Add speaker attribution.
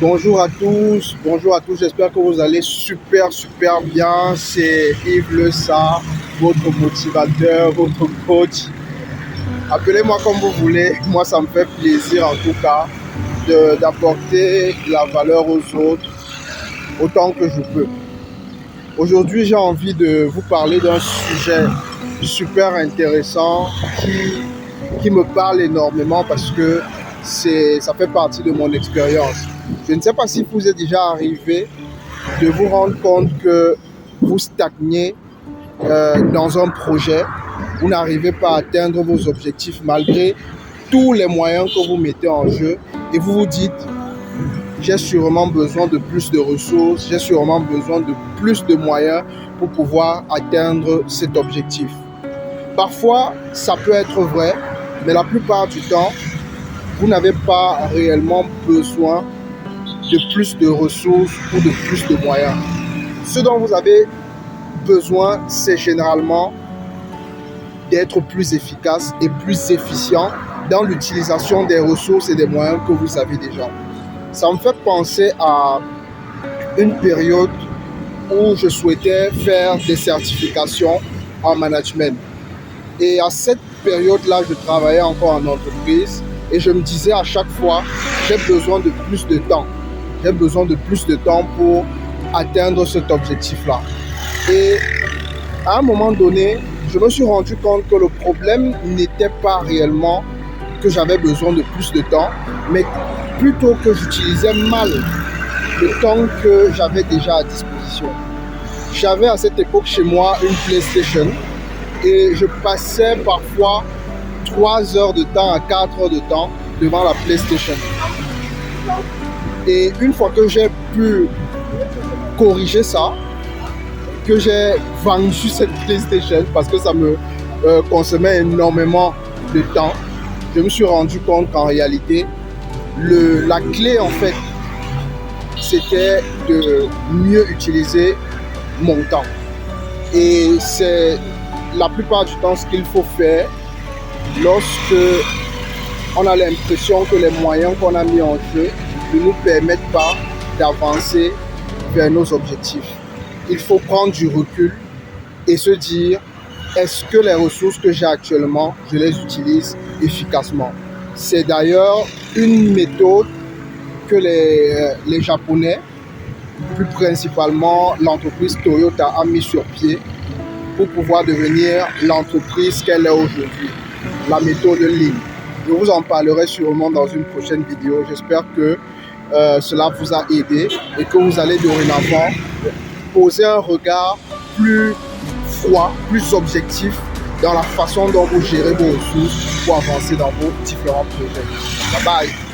Speaker 1: Bonjour à tous, j'espère que vous allez super bien. C'est Yves Le Sa, votre motivateur, votre coach. Appelez-moi comme vous voulez, moi ça me fait plaisir en tout cas d'apporter la valeur aux autres autant que je peux. Aujourd'hui, j'ai envie de vous parler d'un sujet super intéressant qui me parle énormément parce que ça fait partie de mon expérience. Je ne sais pas si vous êtes déjà arrivé de vous rendre compte que vous stagnez dans un projet, vous n'arrivez pas à atteindre vos objectifs malgré tous les moyens que vous mettez en jeu et vous vous dites j'ai sûrement besoin de plus de ressources, j'ai sûrement besoin de plus de moyens pour pouvoir atteindre cet objectif. Parfois, ça peut être vrai, mais la plupart du temps, vous n'avez pas réellement besoin de plus de ressources ou de plus de moyens. Ce dont vous avez besoin, c'est généralement d'être plus efficace et plus efficient dans l'utilisation des ressources et des moyens que vous avez déjà. Ça me fait penser à une période où je souhaitais faire des certifications en management. Et à cette période-là, je travaillais encore en entreprise et je me disais à chaque fois, j'ai besoin de plus de temps. J'ai besoin de plus de temps pour atteindre cet objectif-là. Et à un moment donné, je me suis rendu compte que le problème n'était pas réellement que j'avais besoin de plus de temps, mais plutôt que j'utilisais mal le temps que j'avais déjà à disposition. J'avais à cette époque chez moi une PlayStation et je passais parfois 3 heures de temps à 4 heures de temps devant la PlayStation. Et une fois que j'ai pu corriger ça, que j'ai vendu cette PlayStation parce que ça me consommait énormément de temps, je me suis rendu compte qu'en réalité, la clé en fait, c'était de mieux utiliser mon temps. Et c'est la plupart du temps ce qu'il faut faire lorsque on a l'impression que les moyens qu'on a mis en jeu ne nous permettent pas d'avancer vers nos objectifs. Il faut prendre du recul et se dire, est-ce que les ressources que j'ai actuellement, je les utilise efficacement? C'est d'ailleurs une méthode que les Japonais, plus principalement l'entreprise Toyota, a mis sur pied pour pouvoir devenir l'entreprise qu'elle est aujourd'hui, la méthode Lean. Je vous en parlerai sûrement dans une prochaine vidéo. J'espère que cela vous a aidé et que vous allez dorénavant poser un regard plus froid, plus objectif dans la façon dont vous gérez vos ressources pour avancer dans vos différents projets. Bye bye.